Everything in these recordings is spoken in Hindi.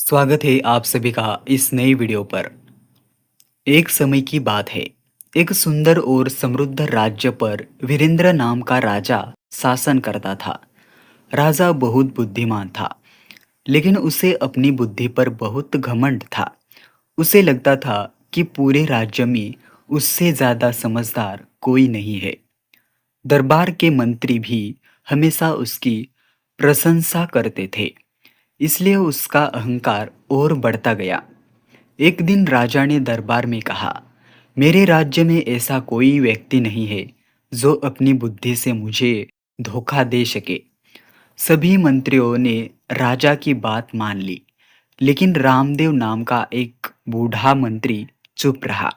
स्वागत है आप सभी का इस नई वीडियो पर। एक समय की बात है। एक सुंदर और समृद्ध राज्य पर वीरेंद्र नाम का राजा शासन करता था। राजा बहुत बुद्धिमान था, लेकिन उसे अपनी बुद्धि पर बहुत घमंड था। उसे लगता था कि पूरे राज्य में उससे ज्यादा समझदार कोई नहीं है। दरबार के मंत्री भी हमेशा उसकी प्रशंसा करते थे, इसलिए उसका अहंकार और बढ़ता गया। एक दिन राजा ने दरबार में कहा, मेरे राज्य में ऐसा कोई व्यक्ति नहीं है जो अपनी बुद्धि से मुझे धोखा दे सके। सभी मंत्रियों ने राजा की बात मान ली, लेकिन रामदेव नाम का एक बूढ़ा मंत्री चुप रहा।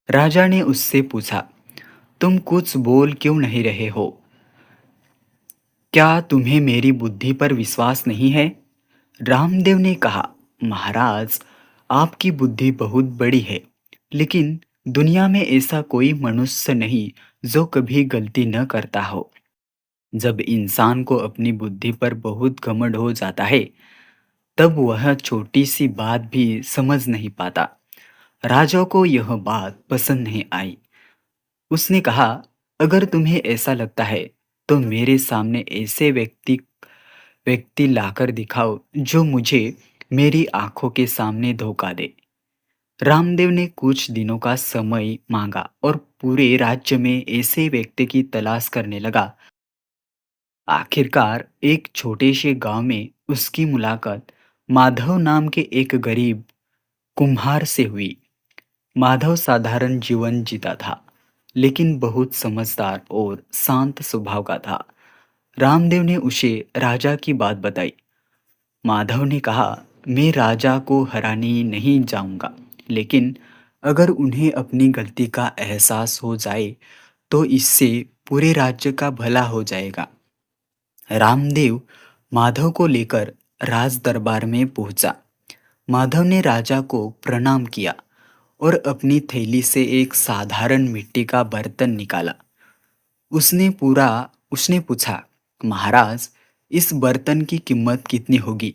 राजा ने उससे पूछा, तुम कुछ बोल क्यों नहीं रहे हो? क्या तुम्हें मेरी बुद्धि पर विश्वास नहीं है? रामदेव ने कहा, महाराज, आपकी बुद्धि बहुत बड़ी है, लेकिन दुनिया में ऐसा कोई मनुष्य नहीं जो कभी गलती न करता हो। जब इंसान को अपनी बुद्धि पर बहुत घमंड हो जाता है, तब वह छोटी सी बात भी समझ नहीं पाता। राजा को यह बात पसंद नहीं आई। उसने कहा, अगर तुम्हें ऐसा लगता है, तो मेरे सामने ऐसे व्यक्ति व्यक्ति लाकर दिखाओ जो मुझे मेरी आंखों के सामने धोखा दे। रामदेव ने कुछ दिनों का समय मांगा और पूरे राज्य में ऐसे व्यक्ति की तलाश करने लगा। आखिरकार एक छोटे से गांव में उसकी मुलाकात माधव नाम के एक गरीब कुम्हार से हुई। माधव साधारण जीवन जीता था, लेकिन बहुत समझदार और शांत स्वभाव का था। रामदेव ने उसे राजा की बात बताई। माधव ने कहा, मैं राजा को हराने नहीं जाऊंगा, लेकिन अगर उन्हें अपनी गलती का एहसास हो जाए तो इससे पूरे राज्य का भला हो जाएगा। रामदेव माधव को लेकर राज दरबार में पहुंचा। माधव ने राजा को प्रणाम किया और अपनी थैली से एक साधारण मिट्टी का बर्तन निकाला। उसने पूछा, महाराज, इस बर्तन की कीमत कितनी होगी?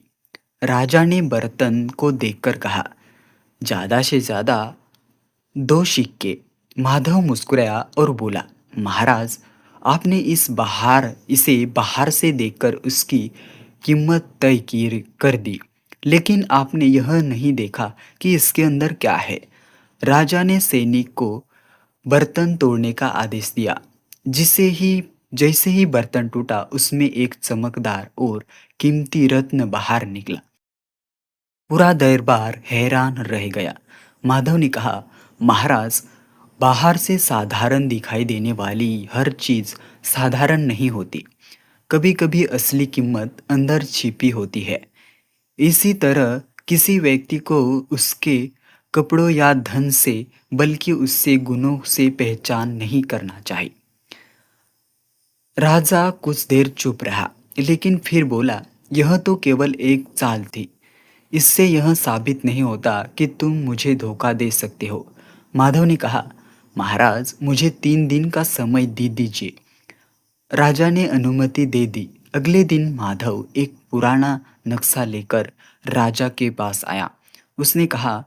राजा ने बर्तन को देखकर कहा, ज्यादा से ज्यादा 2 सिक्के। माधव मुस्कुराया और बोला, महाराज, आपने इसे बाहर से देखकर उसकी कीमत तय की कर दी, लेकिन आपने यह नहीं देखा कि इसके अंदर क्या है। राजा ने सैनिक को बर्तन तोड़ने का आदेश दिया। जैसे ही बर्तन टूटा, उसमें एक चमकदार और कीमती रत्न बाहर निकला। पूरा दरबार हैरान रह गया। माधव ने कहा, महाराज, बाहर से साधारण दिखाई देने वाली हर चीज साधारण नहीं होती। कभी कभी असली कीमत अंदर छिपी होती है। इसी तरह किसी व्यक्ति को उसके कपड़ों या धन से, बल्कि उससे गुणों से पहचान नहीं करना चाहिए। राजा कुछ देर चुप रहा, लेकिन फिर बोला, यह तो केवल एक चाल थी। इससे यह साबित नहीं होता कि तुम मुझे धोखा दे सकते हो। माधव ने कहा, महाराज, मुझे 3 दिन का समय दे दीजिए। राजा ने अनुमति दे दी। अगले दिन माधव एक पुराना नक्शा लेकर राजा के पास आया। उसने कहा,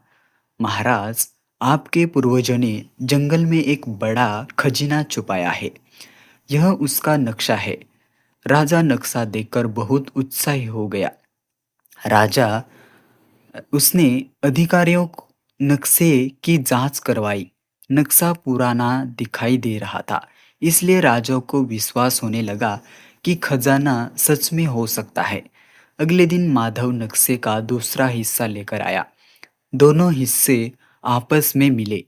महाराज, आपके पूर्वजों ने जंगल में एक बड़ा खजीना छुपाया है। यह उसका नक्शा है। राजा नक्शा देखकर बहुत उत्साही हो गया। राजा उसने अधिकारियों को नक्शे की जांच करवाई। नक्शा पुराना दिखाई दे रहा था, इसलिए राजा को विश्वास होने लगा कि खजाना सच में हो सकता है। अगले दिन माधव नक्शे का दूसरा हिस्सा लेकर आया। दोनों हिस्से आपस में मिले।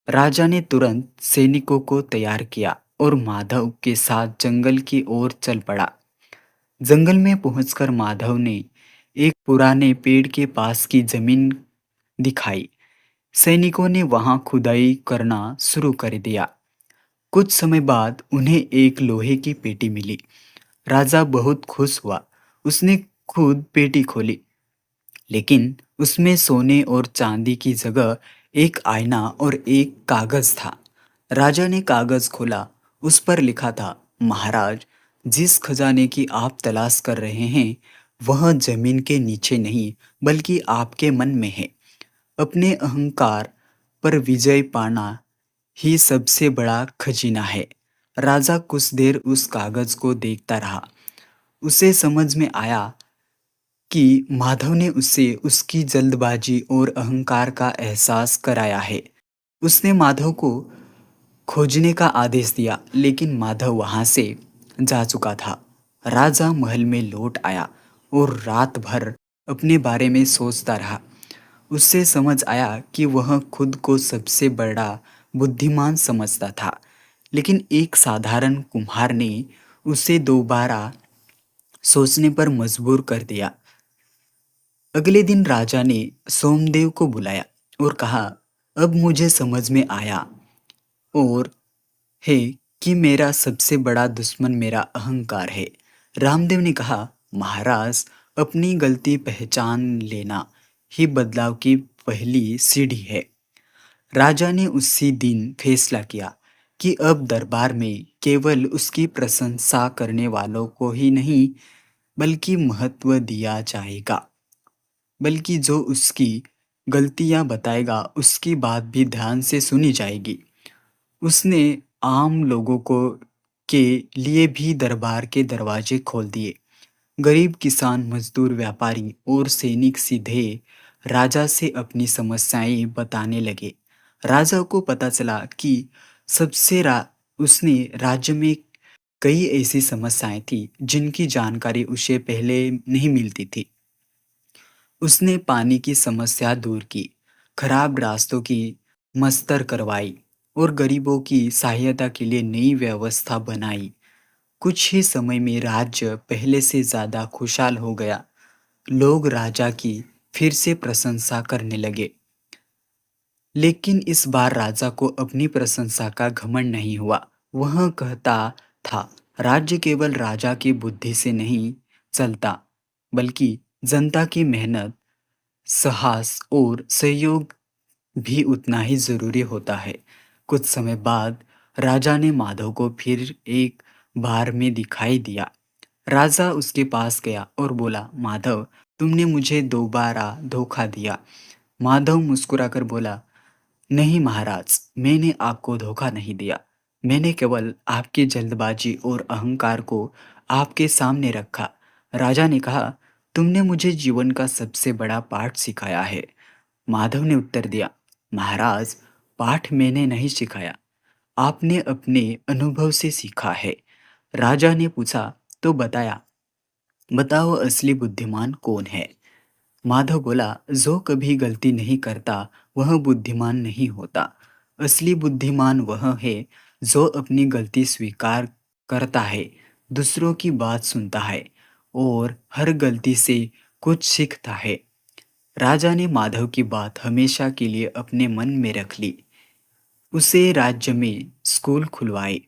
राजा ने तुरंत सैनिकों को तैयार किया और माधव के साथ जंगल की ओर चल पड़ा। जंगल में पहुंचकर माधव ने एक पुराने पेड़ के पास की जमीन दिखाई। सैनिकों ने वहां खुदाई करना शुरू कर दिया। कुछ समय बाद उन्हें एक लोहे की पेटी मिली। राजा बहुत खुश हुआ। उसने खुद पेटी खोली, लेकिन उसमें सोने और चांदी की जगह एक आईना और एक कागज था। राजा ने कागज खोला। उस पर लिखा था, महाराज, जिस खजाने की आप तलाश कर रहे हैं, वह जमीन के नीचे नहीं बल्कि आपके मन में है। अपने अहंकार पर विजय पाना ही सबसे बड़ा खजीना है। राजा कुछ देर उस कागज को देखता रहा। उसे समझ में आया कि माधव ने उसे उसकी जल्दबाजी और अहंकार का एहसास कराया है। उसने माधव को खोजने का आदेश दिया, लेकिन माधव वहां से जा चुका था। राजा महल में लौट आया और रात भर अपने बारे में सोचता रहा। उससे समझ आया कि वह खुद को सबसे बड़ा बुद्धिमान समझता था, लेकिन एक साधारण कुम्हार ने उसे दोबारा सोचने पर मजबूर कर दिया। अगले दिन राजा ने सोमदेव को बुलाया और कहा, अब मुझे समझ में आया और है कि मेरा सबसे बड़ा दुश्मन मेरा अहंकार है। रामदेव ने कहा, महाराज, अपनी गलती पहचान लेना ही बदलाव की पहली सीढ़ी है। राजा ने उसी दिन फैसला किया कि अब दरबार में केवल उसकी प्रशंसा करने वालों को ही नहीं बल्कि महत्व दिया जाएगा, बल्कि जो उसकी गलतियां बताएगा उसकी बात भी ध्यान से सुनी जाएगी। उसने आम लोगों को के लिए भी दरबार के दरवाजे खोल दिए। गरीब किसान, मजदूर, व्यापारी और सैनिक सीधे राजा से अपनी समस्याएं बताने लगे। राजा को पता चला कि उसने राज्य में कई ऐसी समस्याएं थी जिनकी जानकारी उसे पहले नहीं मिलती थी। उसने पानी की समस्या दूर की, खराब रास्तों की मस्तर करवाई और गरीबों की सहायता के लिए नई व्यवस्था बनाई। कुछ ही समय में राज्य पहले से ज्यादा खुशहाल हो गया। लोग राजा की फिर से प्रशंसा करने लगे। लेकिन इस बार राजा को अपनी प्रशंसा का घमंड नहीं हुआ। वह कहता था, राज्य केवल राजा की बुद्धि से नहीं चलता, बल्कि जनता की मेहनत, साहस और सहयोग भी उतना ही जरूरी होता है। कुछ समय बाद राजा ने माधव को फिर एक बार में दिखाई दिया। राजा उसके पास गया और बोला, माधव, तुमने मुझे दोबारा धोखा दिया। माधव मुस्कुराकर बोला, नहीं महाराज, मैंने आपको धोखा नहीं दिया। मैंने केवल आपकी जल्दबाजी और अहंकार को आपके सामने रखा। राजा ने कहा, तुमने मुझे जीवन का सबसे बड़ा पाठ सिखाया है। माधव ने उत्तर दिया, महाराज, पाठ मैंने नहीं सिखाया, आपने अपने अनुभव से सीखा है। राजा ने पूछा, तो बताओ असली बुद्धिमान कौन है? माधव बोला, जो कभी गलती नहीं करता वह बुद्धिमान नहीं होता। असली बुद्धिमान वह है जो अपनी गलती स्वीकार करता है, दूसरों की बात सुनता है और हर गलती से कुछ सीखता है। राजा ने माधव की बात हमेशा के लिए अपने मन में रख ली। उसे राज्य में स्कूल खुलवाए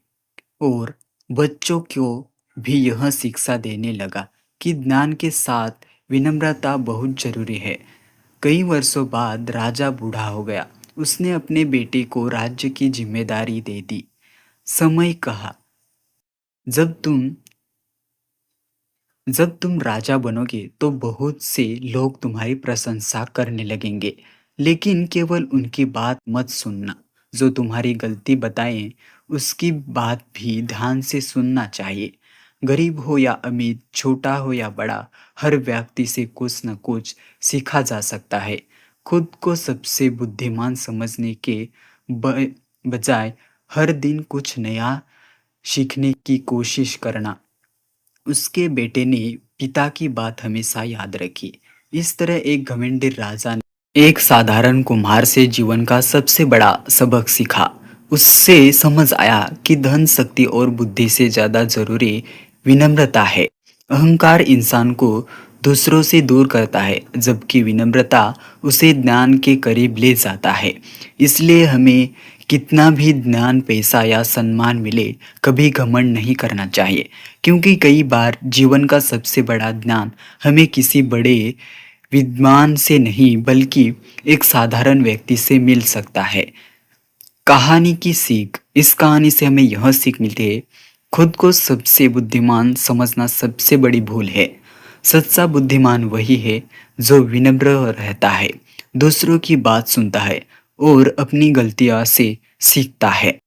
और बच्चों को भी यह शिक्षा देने लगा कि ज्ञान के साथ विनम्रता बहुत जरूरी है। कई वर्षों बाद राजा बूढ़ा हो गया। उसने अपने बेटे को राज्य की जिम्मेदारी दे दी। समय कहा, जब तुम जब तुम राजा बनोगे तो बहुत से लोग तुम्हारी प्रशंसा करने लगेंगे, लेकिन केवल उनकी बात मत सुनना। जो तुम्हारी गलती बताएं उसकी बात भी ध्यान से सुनना चाहिए। गरीब हो या अमीर, छोटा हो या बड़ा, हर व्यक्ति से कुछ न कुछ सीखा जा सकता है। खुद को सबसे बुद्धिमान समझने के बजाय हर दिन कुछ नया सीखने की कोशिश करना। उसके बेटे ने पिता की बात हमेशा याद रखी। इस तरह एक घमंडी राजा ने एक साधारण कुम्हार से जीवन का सबसे बड़ा सबक सीखा। उससे समझ आया कि धन, शक्ति और बुद्धि से ज्यादा जरूरी विनम्रता है। अहंकार इंसान को दूसरों से दूर करता है, जबकि विनम्रता उसे ज्ञान के करीब ले जाता है। इसलिए हमें कितना भी ज्ञान, पैसा या सम्मान मिले, कभी घमंड नहीं करना चाहिए, क्योंकि कई बार जीवन का सबसे बड़ा ज्ञान हमें किसी बड़े विद्वान से नहीं बल्कि एक साधारण व्यक्ति से मिल सकता है। कहानी की सीख, इस कहानी से हमें यह सीख मिलती है, खुद को सबसे बुद्धिमान समझना सबसे बड़ी भूल है। सच्चा बुद्धिमान वही है जो विनम्र रहता है, दूसरों की बात सुनता है और अपनी गलतियां से सीखता है।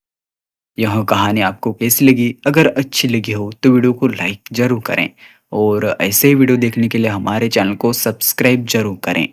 यह कहानी आपको कैसी लगी? अगर अच्छी लगी हो तो वीडियो को लाइक ज़रूर करें और ऐसे ही वीडियो देखने के लिए हमारे चैनल को सब्सक्राइब ज़रूर करें।